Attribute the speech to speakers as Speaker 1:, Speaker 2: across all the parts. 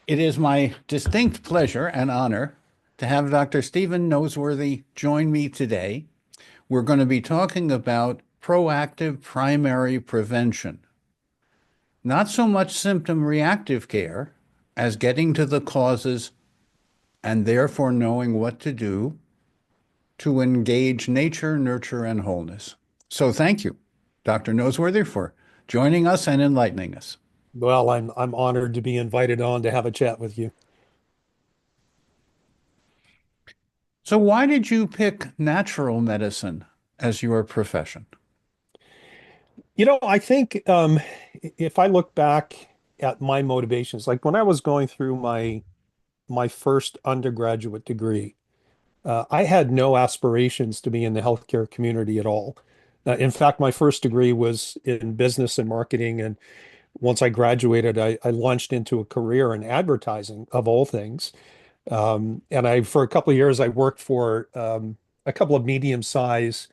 Speaker 1: It is my distinct pleasure and honor to have Dr. Stephen Noseworthy join me today. We're going to be talking about proactive primary prevention, not so much symptom reactive care as getting to the causes and therefore knowing what to do to engage nature, nurture, and wholeness. So thank you, Dr. Noseworthy, for joining us and enlightening us.
Speaker 2: Well, I'm honored to be invited on to have a chat with you.
Speaker 1: So why did you pick natural medicine as your profession?
Speaker 2: I think if I look back at my motivations, like when I was going through my first undergraduate degree, I had no aspirations to be in the healthcare community at all. In fact, my first degree was in business and marketing, and once I graduated, I launched into a career in advertising, of all things. For a couple of years, I worked for a couple of medium-sized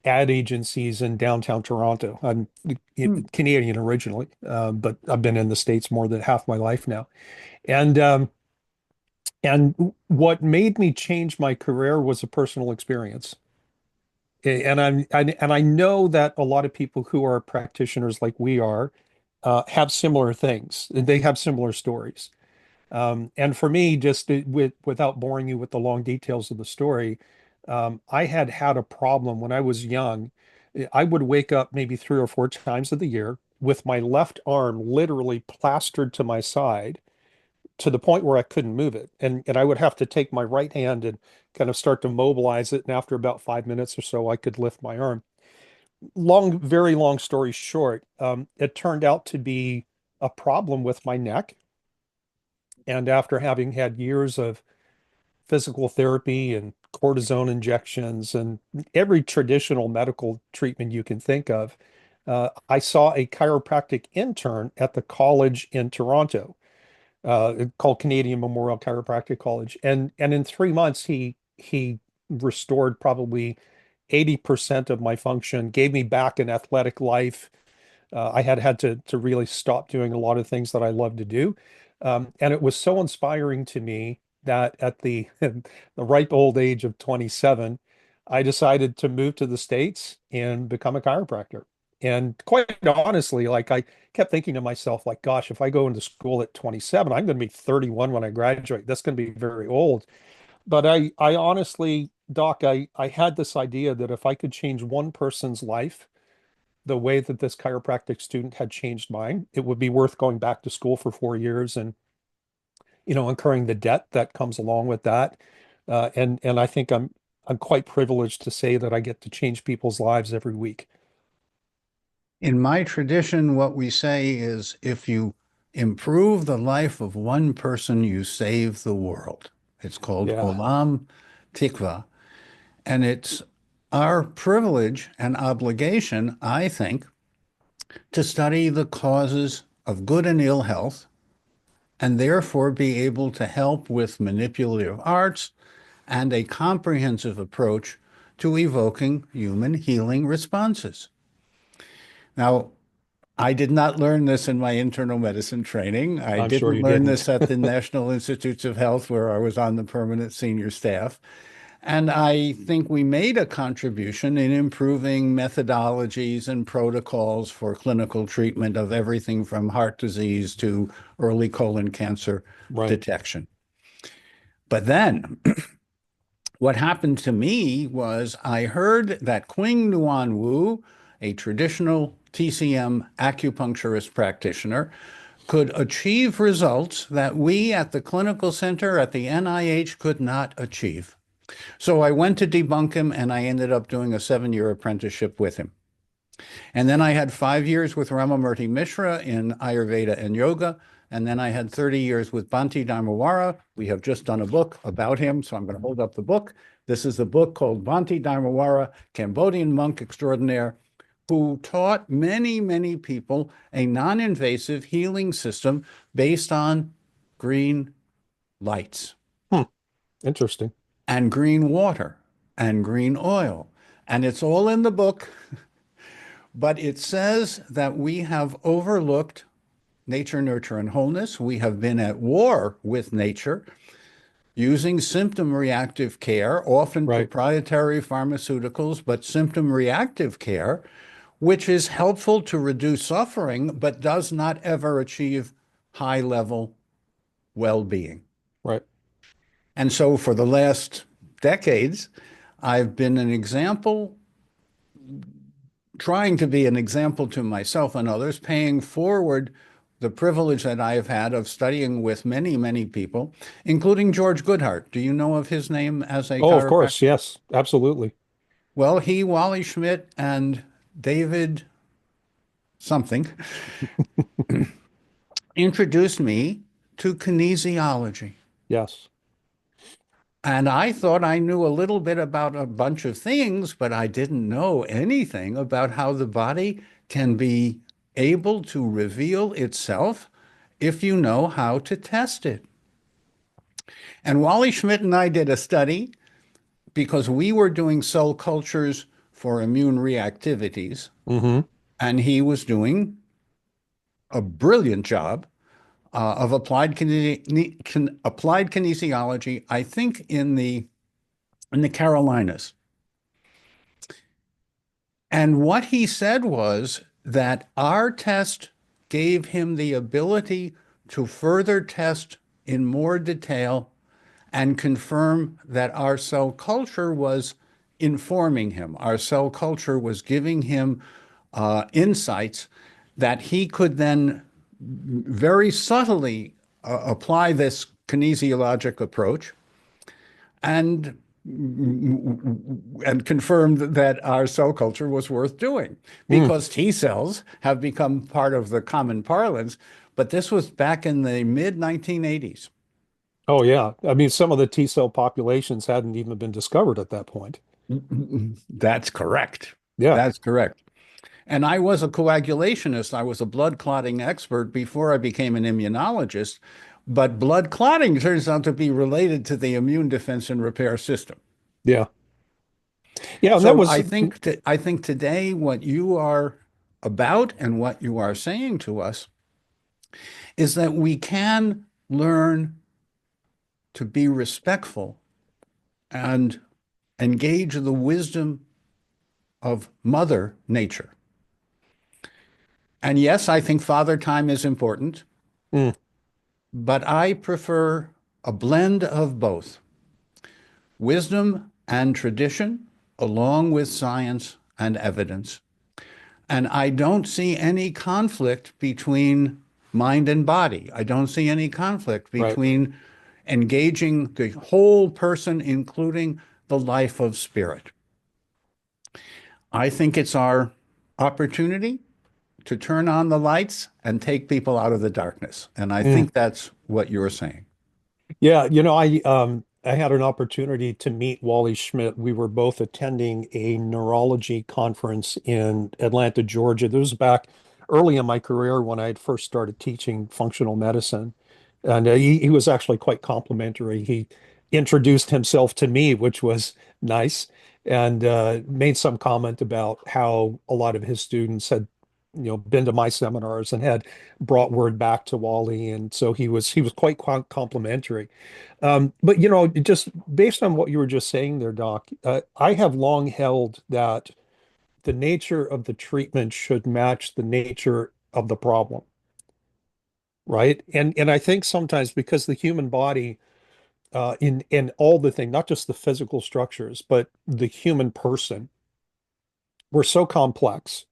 Speaker 2: ad agencies in downtown Toronto. I'm
Speaker 1: Hmm.
Speaker 2: Canadian originally, but I've been in the States more than half my life now. And um, and what made me change my career was a personal experience. And I know that a lot of people who are practitioners like we are have similar things. They have similar stories. And for me, without boring you with the long details of the story, I had had a problem when I was young. I would wake up maybe 3 or 4 times of the year with my left arm literally plastered to my side to the point where I couldn't move it. And I would have to take my right hand and kind of start to mobilize it. And after about 5 minutes or so, I could lift my arm. Very long story short, it turned out to be a problem with my neck. And after having had years of physical therapy and cortisone injections and every traditional medical treatment you can think of, I saw a chiropractic intern at the college in Toronto, called Canadian Memorial Chiropractic College. And in 3 months, he restored probably 80% of my function, gave me back an athletic life. I had to really stop doing a lot of things that I love to do. And it was so inspiring to me that at the ripe old age of 27, I decided to move to the States and become a chiropractor. And quite honestly, like I kept thinking to myself, like, gosh, if I go into school at 27, I'm going to be 31 when I graduate. That's going to be very old. But I honestly, Doc, I had this idea that if I could change one person's life the way that this chiropractic student had changed mine, it would be worth going back to school for 4 years and, incurring the debt that comes along with that. And I think I'm quite privileged to say that I get to change people's lives every week.
Speaker 1: In my tradition, what we say is if you improve the life of one person, you save the world. It's called
Speaker 2: Yeah.
Speaker 1: Olam Tikva. And it's our privilege and obligation, I think, to study the causes of good and ill health and therefore be able to help with manipulative arts and a comprehensive approach to evoking human healing responses. Now, I did not learn this in my internal medicine training. I
Speaker 2: I'm sure
Speaker 1: didn't
Speaker 2: you
Speaker 1: learn
Speaker 2: didn't.
Speaker 1: this at the National Institutes of Health, where I was on the permanent senior staff. And I think we made a contribution in improving methodologies and protocols for clinical treatment of everything from heart disease to early colon cancer
Speaker 2: Right.
Speaker 1: detection. But then what happened to me was I heard that Qing Nuan Wu, a traditional TCM acupuncturist practitioner, could achieve results that we at the clinical center at the NIH could not achieve. So I went to debunk him and I ended up doing a 7-year apprenticeship with him. And then I had 5 years with Ramamurti Mishra in Ayurveda and yoga. And then I had 30 years with Bhante Dharmawara. We have just done a book about him, so I'm going to hold up the book. This is the book called Bhante Dharmawara, Cambodian Monk Extraordinaire, who taught many, many people a non-invasive healing system based on green lights
Speaker 2: Hmm. Interesting.
Speaker 1: and green water and green oil. And it's all in the book, but it says that we have overlooked nature, nurture, and wholeness. We have been at war with nature using symptom reactive care, often
Speaker 2: Right.
Speaker 1: proprietary pharmaceuticals, but symptom reactive care, which is helpful to reduce suffering, but does not ever achieve high level well being.
Speaker 2: Right.
Speaker 1: And so for the last decades, I've been an example, trying to be an example to myself and others, paying forward the privilege that I have had of studying with many, many people, including George Goodhart. Do you know of his name as a
Speaker 2: Oh, of
Speaker 1: chiropractor?
Speaker 2: course. Yes, absolutely.
Speaker 1: Well, he, Wally Schmidt, and David something introduced me to kinesiology.
Speaker 2: Yes.
Speaker 1: And I thought I knew a little bit about a bunch of things, but I didn't know anything about how the body can be able to reveal itself if you know how to test it. And Wally Schmidt and I did a study because we were doing cell cultures for immune reactivities,
Speaker 2: Hmm.
Speaker 1: and he was doing a brilliant job of applied kinesiology, I think in the Carolinas. And what he said was that our test gave him the ability to further test in more detail and confirm that our cell culture was informing him. Our cell culture was giving him insights that he could then very subtly apply this kinesiologic approach and confirmed that our cell culture was worth doing
Speaker 2: Mm.
Speaker 1: because T cells have become part of the common parlance. But this was back in the mid 1980s.
Speaker 2: Oh, yeah. I mean, some of the T cell populations hadn't even been discovered at that point.
Speaker 1: That's correct.
Speaker 2: Yeah.
Speaker 1: That's correct. And I was a coagulationist. I was a blood clotting expert before I became an immunologist. But blood clotting turns out to be related to the immune defense and repair system.
Speaker 2: Yeah. Yeah. And that
Speaker 1: So
Speaker 2: was,
Speaker 1: I think today what you are about and what you are saying to us is that we can learn to be respectful and engage the wisdom of Mother Nature. And yes, I think father time is important,
Speaker 2: mm,
Speaker 1: but I prefer a blend of both wisdom and tradition, along with science and evidence. And I don't see any conflict between mind and body. I don't see any conflict
Speaker 2: right.
Speaker 1: between engaging the whole person, including the life of spirit. I think it's our opportunity to turn on the lights and take people out of the darkness. And I
Speaker 2: Mm.
Speaker 1: think that's what you're saying.
Speaker 2: Yeah. I had an opportunity to meet Wally Schmidt. We were both attending a neurology conference in Atlanta, Georgia. This was back early in my career when I had first started teaching functional medicine. And he was actually quite complimentary. He introduced himself to me, which was nice, and made some comment about how a lot of his students had, been to my seminars and had brought word back to Wally, and so he was quite complimentary. But just based on what you were just saying there, Doc, I have long held that the nature of the treatment should match the nature of the problem, right? And I think sometimes because the human body, in all the thing, not just the physical structures, but the human person, we're so complex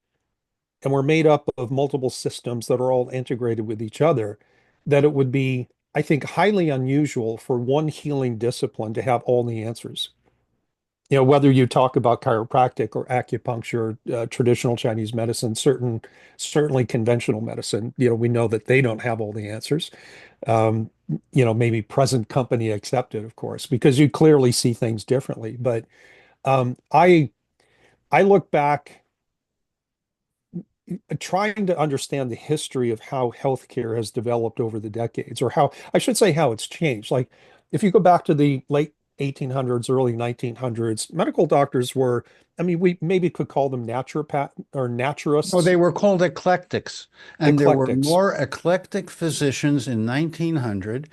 Speaker 2: and we're made up of multiple systems that are all integrated with each other that it would be, I think, highly unusual for one healing discipline to have all the answers. Whether you talk about chiropractic or acupuncture, traditional Chinese medicine, certainly conventional medicine, we know that they don't have all the answers. Um, maybe present company accepted, of course, because you clearly see things differently. But I look back trying to understand the history of how healthcare has developed over the decades, or how I should say how it's changed. Like if you go back to the late 1800s, early 1900s, medical doctors were, I mean, we maybe could call them naturopath or
Speaker 1: No,
Speaker 2: naturists,
Speaker 1: they were called eclectics, and there were
Speaker 2: eclectics.
Speaker 1: more eclectic physicians in 1900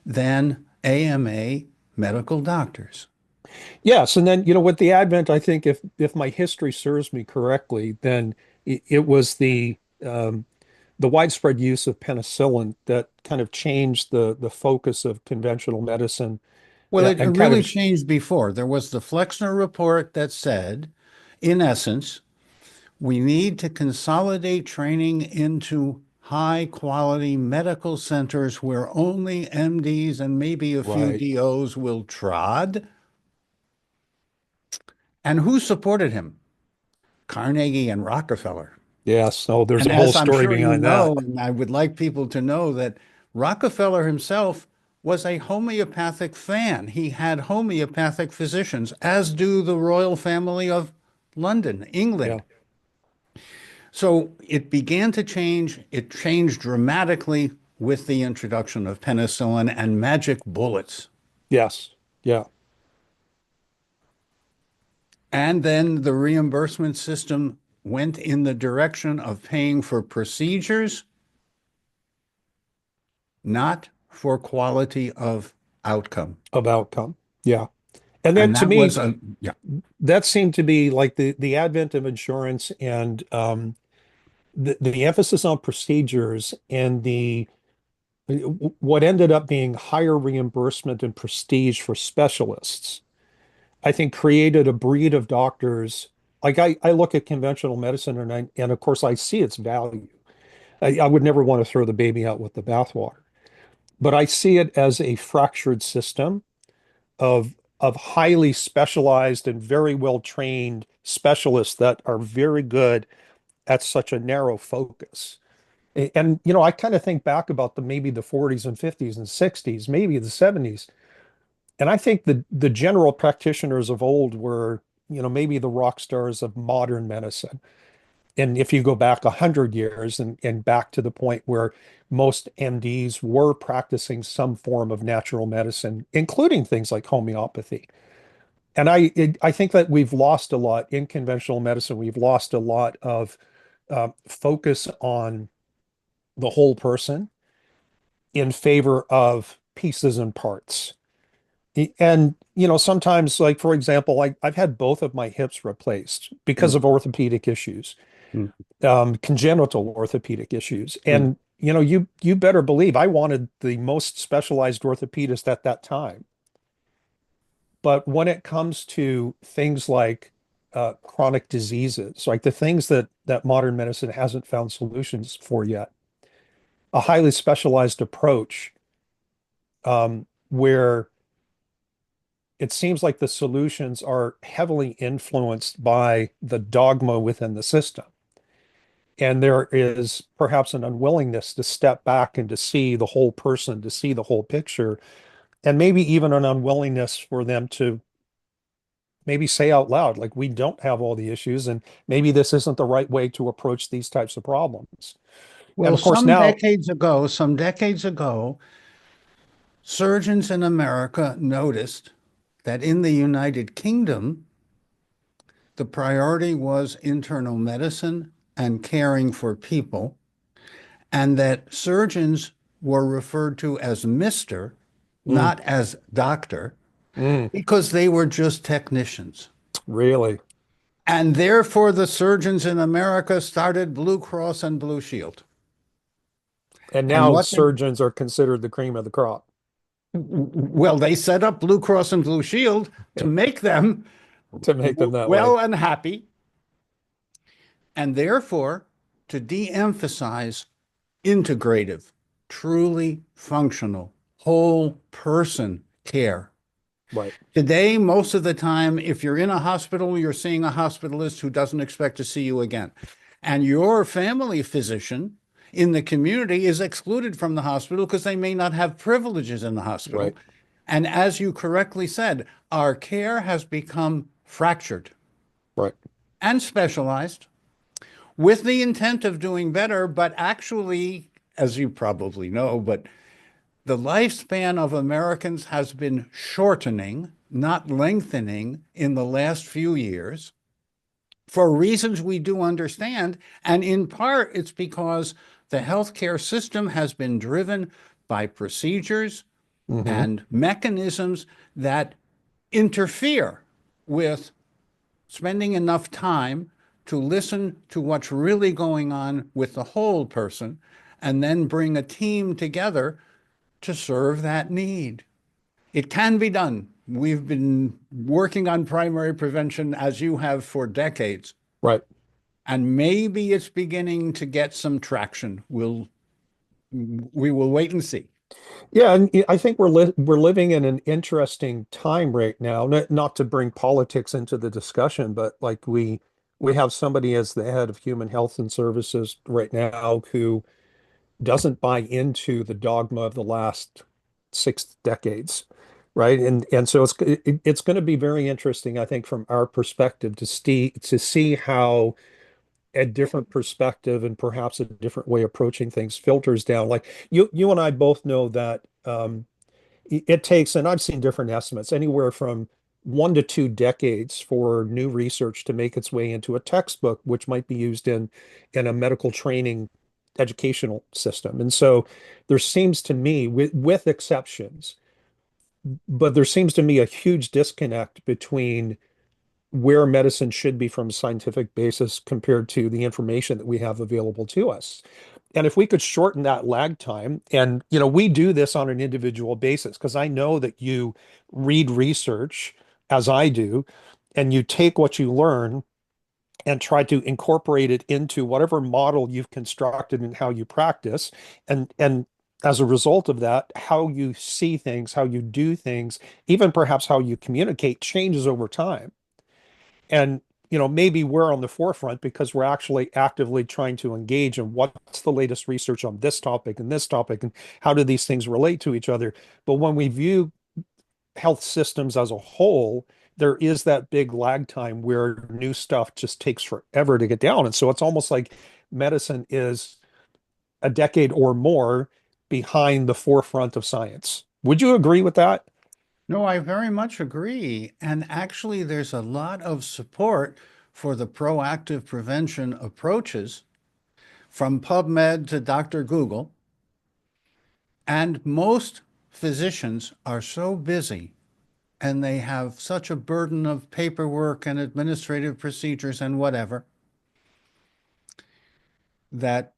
Speaker 1: than AMA medical doctors.
Speaker 2: Yes, and then with the advent, I think if my history serves me correctly, then it was the widespread use of penicillin that kind of changed the focus of conventional medicine
Speaker 1: Well, it
Speaker 2: and kind
Speaker 1: really
Speaker 2: of
Speaker 1: changed before. There was the Flexner report that said, in essence, we need to consolidate training into high quality medical centers where only MDs and maybe a few
Speaker 2: right.
Speaker 1: DOs will trod. And who supported him? Carnegie and Rockefeller.
Speaker 2: Yes. Oh, there's
Speaker 1: And
Speaker 2: a whole
Speaker 1: as I'm
Speaker 2: story
Speaker 1: sure you
Speaker 2: behind that.
Speaker 1: know, and I would like people to know that Rockefeller himself was a homeopathic fan. He had homeopathic physicians, as do the royal family of London,
Speaker 2: Yeah.
Speaker 1: England. So it began to change. It changed dramatically with the introduction of penicillin and magic bullets.
Speaker 2: Yes. Yeah.
Speaker 1: And then the reimbursement system went in the direction of paying for procedures, not for quality of outcome.
Speaker 2: Of outcome. Yeah. And then
Speaker 1: And
Speaker 2: to
Speaker 1: that
Speaker 2: me,
Speaker 1: was a, yeah.
Speaker 2: that seemed to be like the advent of insurance and the emphasis on procedures and the what ended up being higher reimbursement and prestige for specialists, I think created a breed of doctors. Like I look at conventional medicine and of course I see its value. I would never want to throw the baby out with the bathwater, but I see it as a fractured system of highly specialized and very well trained specialists that are very good at such a narrow focus. And I kind of think back about the maybe the 40s and 50s and 60s, maybe the 70s. And I think the general practitioners of old were, maybe the rock stars of modern medicine. And if you go back 100 years and back to the point where most MDs were practicing some form of natural medicine, including things like homeopathy. And I think that we've lost a lot in conventional medicine. We've lost a lot of focus on the whole person in favor of pieces and parts. And, sometimes, like, for example, like I've had both of my hips replaced because of
Speaker 1: Mm,
Speaker 2: orthopedic issues,
Speaker 1: mm,
Speaker 2: congenital orthopedic issues.
Speaker 1: mm.
Speaker 2: And, you better believe I wanted the most specialized orthopedist at that time. But when it comes to things like chronic diseases, like the things that modern medicine hasn't found solutions for yet, a highly specialized approach where it seems like the solutions are heavily influenced by the dogma within the system. And there is perhaps an unwillingness to step back and to see the whole person, to see the whole picture, and maybe even an unwillingness for them to maybe say out loud, like, we don't have all the issues, and maybe this isn't the right way to approach these types of problems. And
Speaker 1: Well,
Speaker 2: of course, now,
Speaker 1: some decades ago, surgeons in America noticed that in the United Kingdom, the priority was internal medicine and caring for people, and that surgeons were referred to as Mr.,
Speaker 2: mm,
Speaker 1: not as doctor,
Speaker 2: mm,
Speaker 1: because they were just technicians.
Speaker 2: really,
Speaker 1: And therefore, the surgeons in America started Blue Cross and Blue Shield.
Speaker 2: and
Speaker 1: And
Speaker 2: now
Speaker 1: what did,
Speaker 2: surgeons are considered the cream of the crop.
Speaker 1: well, they set up Blue Cross and Blue Shield to
Speaker 2: Yeah,
Speaker 1: make them
Speaker 2: to make them that way.
Speaker 1: well and happy, and therefore to de emphasize integrative, truly functional, whole person care.
Speaker 2: Right,
Speaker 1: Today, most of the time, if you're in a hospital, you're seeing a hospitalist who doesn't expect to see you again. And your family physician in the community is excluded from the hospital because they may not have privileges in the hospital.
Speaker 2: right,
Speaker 1: And as you correctly said, our care has become fractured
Speaker 2: right.
Speaker 1: and specialized with the intent of doing better, but actually, as you probably know, but the lifespan of Americans has been shortening not lengthening in the last few years for reasons we do understand. And in part, it's because the healthcare system has been driven by procedures
Speaker 2: Hmm.
Speaker 1: and mechanisms that interfere with spending enough time to listen to what's really going on with the whole person and then bring a team together to serve that need. It can be done. We've been working on primary prevention as you have for decades,
Speaker 2: Right.
Speaker 1: and maybe it's beginning to get some traction. We will wait and see.
Speaker 2: Yeah, and I think we're living in an interesting time right now. Not to bring politics into the discussion, but like we have somebody as the head of human health and services right now who doesn't buy into the dogma of the last 6 decades, right? And so it's going to be very interesting, I think, from our perspective to see how a different perspective and perhaps a different way approaching things filters down. Like you and I both know that it takes, and I've seen different estimates, anywhere from 1 to 2 decades for new research to make its way into a textbook, which might be used in a medical training educational system. And so there seems to me, with exceptions, but there seems to me a huge disconnect between where medicine should be from a scientific basis compared to the information that we have available to us. And if we could shorten that lag time, and we do this on an individual basis, because I know that you read research as I do, and you take what you learn and try to incorporate it into whatever model you've constructed and how you practice. And as a result of that, how you see things, how you do things, even perhaps how you communicate changes over time. And maybe we're on the forefront because we're actually actively trying to engage in what's the latest research on this topic, and how do these things relate to each other. But when we view health systems as a whole, there is that big lag time where new stuff just takes forever to get down. And so it's almost like medicine is a decade or more behind the forefront of science. Would you agree with that?
Speaker 1: No, I very much agree. And actually, there's a lot of support for the proactive prevention approaches from PubMed to Dr. Google. And most physicians are so busy and they have such a burden of paperwork and administrative procedures and whatever that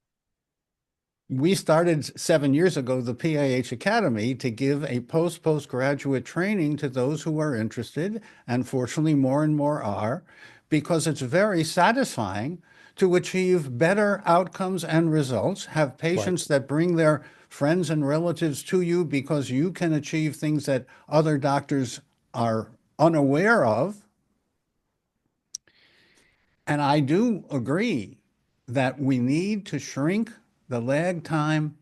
Speaker 1: we started 7 years ago the PIH Academy to give a postgraduate training to those who are interested, and fortunately more and more are, because it's very satisfying to achieve better outcomes and results, have
Speaker 2: Right.
Speaker 1: patients that bring their friends and relatives to you because you can achieve things that other doctors are unaware of. And I do agree that we need to shrink the lag time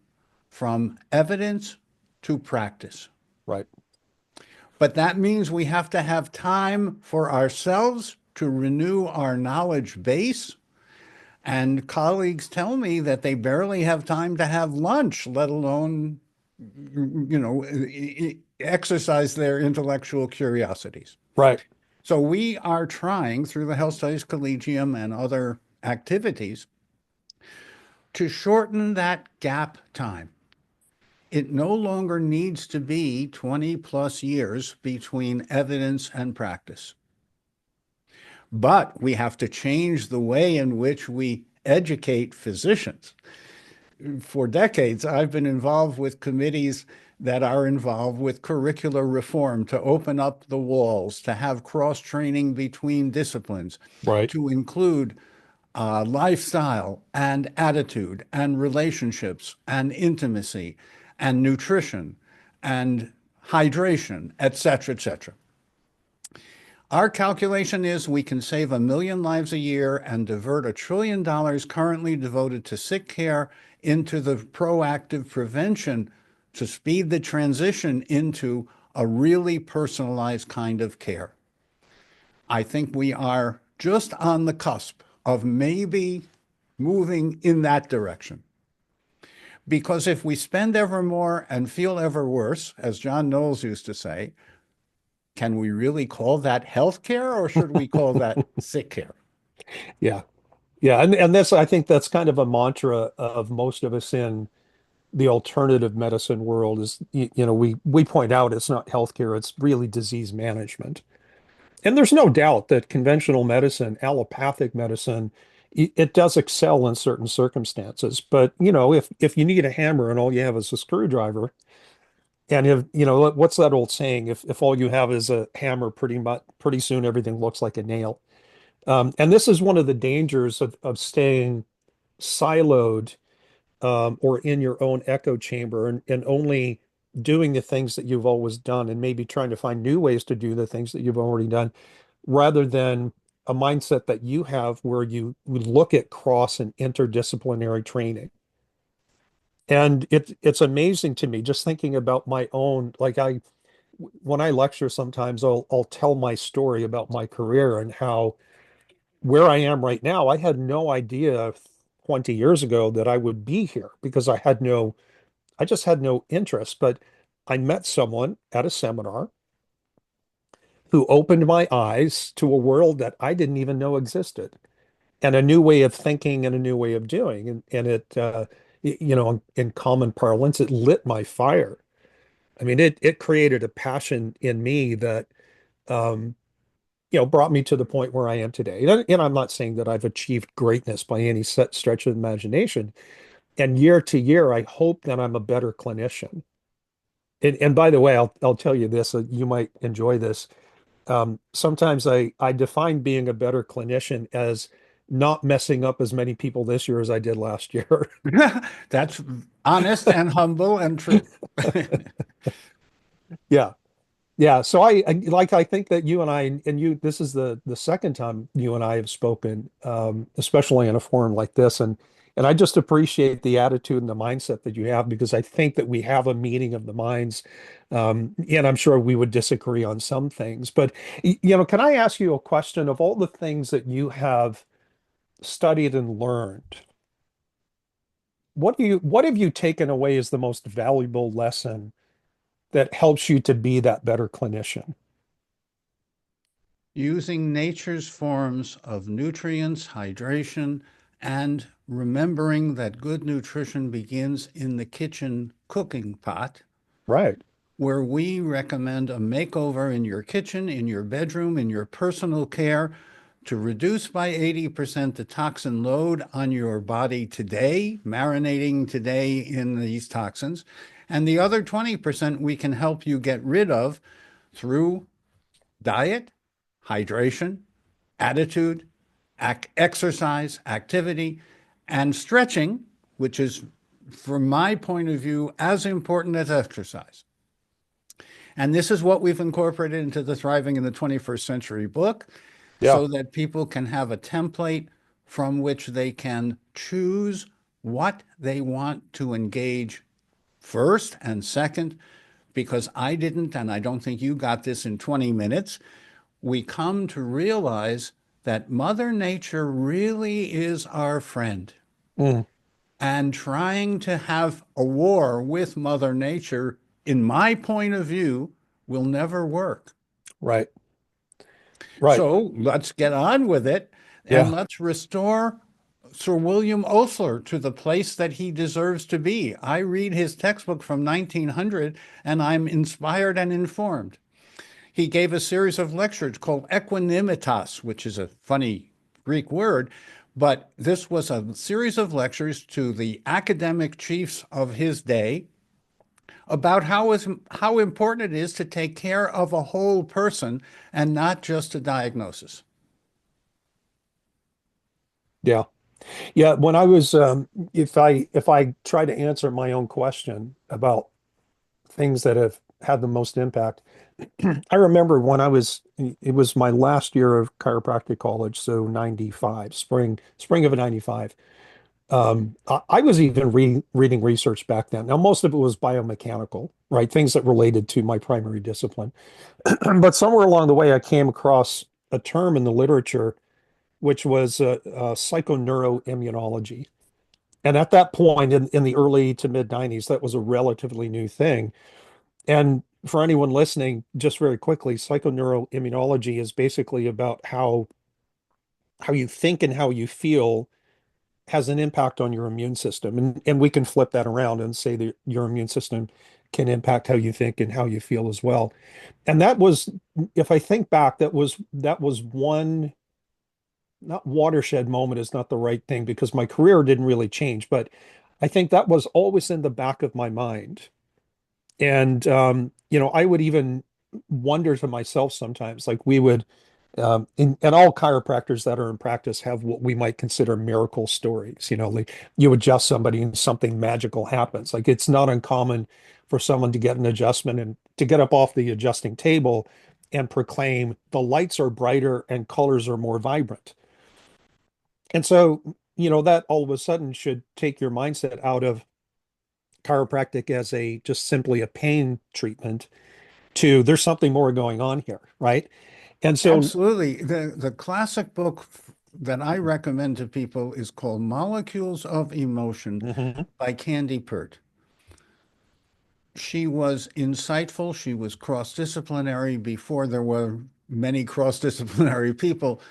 Speaker 1: from evidence to practice.
Speaker 2: Right.
Speaker 1: But that means we have to have time for ourselves to renew our knowledge base. And colleagues tell me that they barely have time to have lunch, let alone, exercise their intellectual curiosities.
Speaker 2: Right.
Speaker 1: So we are trying through the Health Studies Collegium and other activities to shorten that gap time. It no longer needs to be 20 plus years between evidence and practice. But we have to change the way in which we educate physicians. For decades, I've been involved with committees that are involved with curricular reform to open up the walls, to have cross training between disciplines,
Speaker 2: Right.
Speaker 1: to include lifestyle and attitude and relationships and intimacy and nutrition and hydration, et cetera, et cetera. Our calculation is we can save 1 million lives a year and divert $1 trillion currently devoted to sick care into the proactive prevention to speed the transition into a really personalized kind of care. I think we are just on the cusp of maybe moving in that direction. Because if we spend ever more and feel ever worse, as John Knowles used to say, can we really call that healthcare or should we call that sick care?
Speaker 2: Yeah. Yeah. And that's, I think that's kind of a mantra of most of us in the alternative medicine world is, we point out it's not healthcare, it's really disease management. And there's no doubt that conventional medicine, allopathic medicine, it does excel in certain circumstances. But, if you need a hammer and all you have is a screwdriver, and if, what's that old saying? If all you have is a hammer, pretty soon everything looks like a nail. And this is one of the dangers of staying siloed, or in your own echo chamber, and only doing the things that you've always done, and maybe trying to find new ways to do the things that you've already done, rather than a mindset that you have where you look at cross and interdisciplinary training. And it's amazing to me just thinking about my own, like when I lecture, sometimes I'll tell my story about my career and how where I am right now. I had no idea 20 years ago that I would be here because I just had no interest. But I met someone at a seminar who opened my eyes to a world that I didn't even know existed, and a new way of thinking and a new way of doing. And in common parlance, it lit my fire. I mean, it created a passion in me that, um, brought me to the point where I am today. And I'm not saying that I've achieved greatness by any set stretch of imagination. And year to year, I hope that I'm a better clinician. And by the way, I'll tell you this, you might enjoy this. Sometimes I define being a better clinician as not messing up as many people this year as I did last year.
Speaker 1: That's honest and humble and true.
Speaker 2: Yeah. Yeah. So I think that you and I, and you, this is the second time you and I have spoken, especially in a forum like this. And I just appreciate the attitude and the mindset that you have, because I think that we have a meeting of the minds. And I'm sure we would disagree on some things, but can I ask you a question? Of all the things that you have studied and learned, what have you taken away as the most valuable lesson that helps you to be that better clinician?
Speaker 1: Using nature's forms of nutrients, hydration, and remembering that good nutrition begins in the kitchen cooking pot,
Speaker 2: Right.
Speaker 1: where we recommend a makeover in your kitchen, in your bedroom, in your personal care to reduce by 80% the toxin load on your body today, marinating today in these toxins. And the other 20% we can help you get rid of through diet, hydration, attitude, exercise, activity, and stretching, which is, from my point of view, as important as exercise. And this is what we've incorporated into the Thriving in the 21st Century book
Speaker 2: Yeah.
Speaker 1: so that people can have a template from which they can choose what they want to engage first and second, because I didn't, and I don't think you got this in 20 minutes. We come to realize that Mother Nature really is our friend.
Speaker 2: Mm,
Speaker 1: And trying to have a war with Mother Nature, in my point of view, will never work.
Speaker 2: right. Right.
Speaker 1: So let's get on with it and
Speaker 2: Yeah.
Speaker 1: let's restore Sir William Osler to the place that he deserves to be. I read his textbook from 1900 and I'm inspired and informed. He gave a series of lectures called Equanimitas, which is a funny Greek word, but this was a series of lectures to the academic chiefs of his day about how important it is to take care of a whole person and not just a diagnosis.
Speaker 2: Yeah. Yeah. When I was, if I try to answer my own question about things that have had the most impact, I remember when it was my last year of chiropractic college, so 95, spring of 95. I was even reading research back then. Now, most of it was biomechanical, right? Things that related to my primary discipline. But somewhere along the way, I came across a term in the literature, which was psychoneuroimmunology. And at that point in the early to mid 90s, that was a relatively new thing. And for anyone listening, just very quickly, psychoneuroimmunology is basically about how you think and how you feel has an impact on your immune system. And we can flip that around and say that your immune system can impact how you think and how you feel as well. And that was, if I think back, that was one, not watershed moment is not the right thing because my career didn't really change, but I think that was always in the back of my mind. And I would even wonder to myself sometimes, like we would, and all chiropractors that are in practice have what we might consider miracle stories. Like you adjust somebody and something magical happens. Like it's not uncommon for someone to get an adjustment and to get up off the adjusting table and proclaim the lights are brighter and colors are more vibrant. And so, that all of a sudden should take your mindset out of chiropractic as a just simply a pain treatment to there's something more going on here, right? And so,
Speaker 1: Absolutely. The classic book that I recommend to people is called Molecules of Emotion
Speaker 2: mhm,
Speaker 1: by Candy Pert. She was insightful. She was cross-disciplinary before there were many cross-disciplinary people,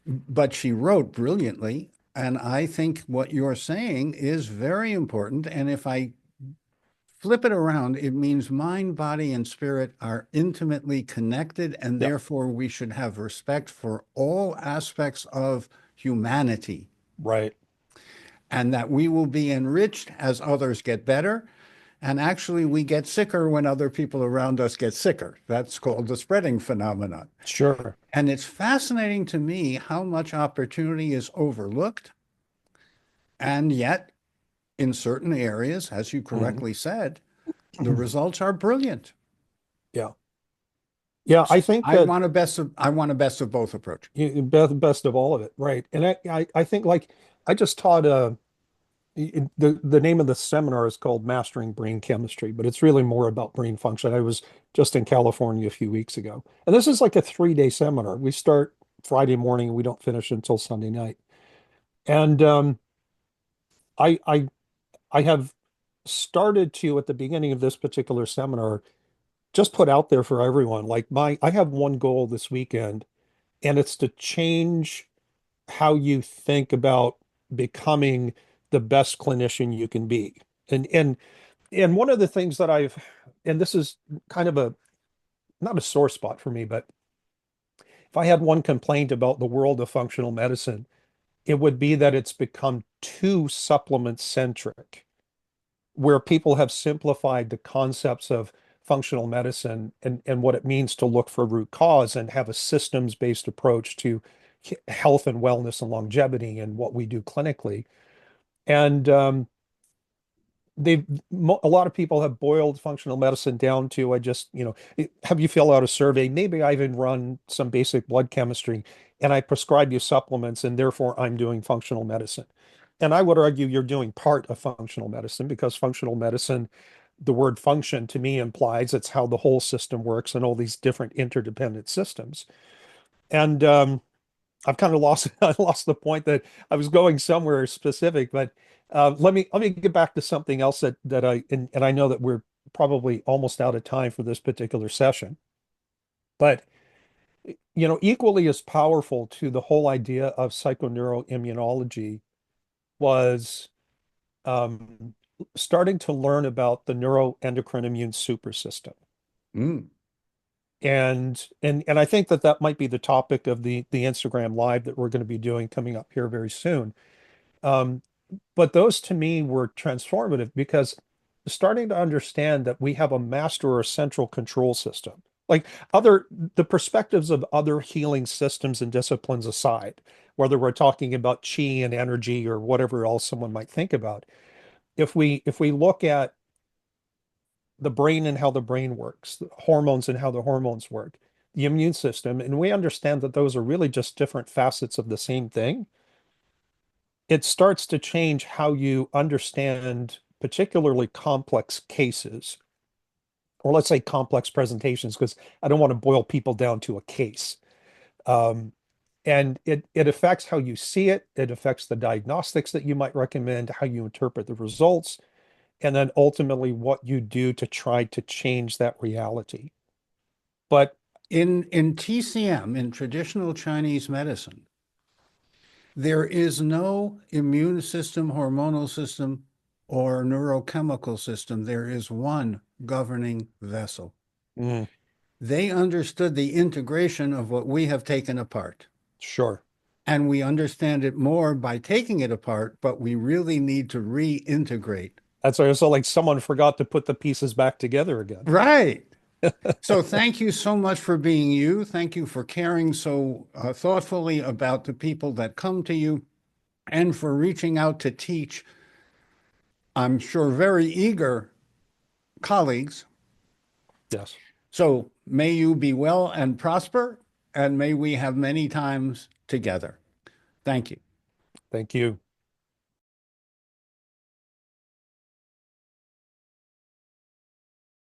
Speaker 1: but she wrote brilliantly. And I think what you're saying is very important. And if I flip it around, it means mind, body, and spirit are intimately connected, and
Speaker 2: yeah,
Speaker 1: therefore we should have respect for all aspects of humanity,
Speaker 2: right,
Speaker 1: and that we will be enriched as others get better. And actually, we get sicker when other people around us get sicker. That's called the spreading phenomenon.
Speaker 2: sure.
Speaker 1: And it's fascinating to me how much opportunity is overlooked. And yet, in certain areas, as you
Speaker 2: Mhm.
Speaker 1: correctly said, the results are brilliant.
Speaker 2: Yeah. Yeah, I
Speaker 1: So
Speaker 2: think that
Speaker 1: I want a best of both approach.
Speaker 2: best of all of it, right? And I think like I just taught the name of the seminar is called Mastering Brain Chemistry, but it's really more about brain function. I was just in California a few weeks ago, and this is like a 3-day seminar. We start Friday morning and we don't finish until Sunday night. And I I I have started to at the beginning of this particular seminar just put out there for everyone like I have one goal this weekend, and it's to change how you think about becoming the best clinician you can be. And one of the things that and this is kind of a not a sore spot for me, but if I had one complaint about the world of functional medicine, it would be that it's become too supplement centric, where people have simplified the concepts of functional medicine and what it means to look for root cause and have a systems-based approach to health and wellness and longevity and what we do clinically. And they've a lot of people have boiled functional medicine down to I just, have you fill out a survey. Maybe I even run some basic blood chemistry and I prescribe you supplements and therefore I'm doing functional medicine. And I would argue you're doing part of functional medicine because functional medicine, the word function to me implies it's how the whole system works and all these different interdependent systems. And I've kind of lost I lost the point that I was going somewhere specific, but let me get back to something else that and I know that we're probably almost out of time for this particular session, but equally as powerful to the whole idea of psychoneuroimmunology was um, starting to learn about the neuroendocrine immune supersystem.
Speaker 1: Mm.
Speaker 2: And I think that might be the topic of the Instagram live that we're going to be doing coming up here very soon. Um, but those to me were transformative because starting to understand that we have a master or a central control system. Like the perspectives of other healing systems and disciplines aside, whether we're talking about chi and energy or whatever else someone might think about, if we look at the brain and how the brain works, the hormones and how the hormones work, the immune system, and we understand that those are really just different facets of the same thing, it starts to change how you understand particularly complex cases, or let's say complex presentations, because I don't want to boil people down to a case. Um, and it affects how you see it. It affects the diagnostics that you might recommend, how you interpret the results. and then ultimately what you do to try to change that reality. But
Speaker 1: In TCM, in traditional Chinese medicine, there is no immune system, hormonal system, or neurochemical system. There is one governing vessel.
Speaker 2: mm,
Speaker 1: They understood the integration of what we have taken apart.
Speaker 2: sure.
Speaker 1: And we understand it more by taking it apart, but we really need to reintegrate.
Speaker 2: That's also like someone forgot to put the pieces back together again.
Speaker 1: Right. So thank you so much for being you. Thank you for caring so thoughtfully about the people that come to you and for reaching out to teach, I'm sure, very eager colleagues.
Speaker 2: Yes.
Speaker 1: So may you be well and prosper, and may we have many times together. Thank you.
Speaker 2: Thank you.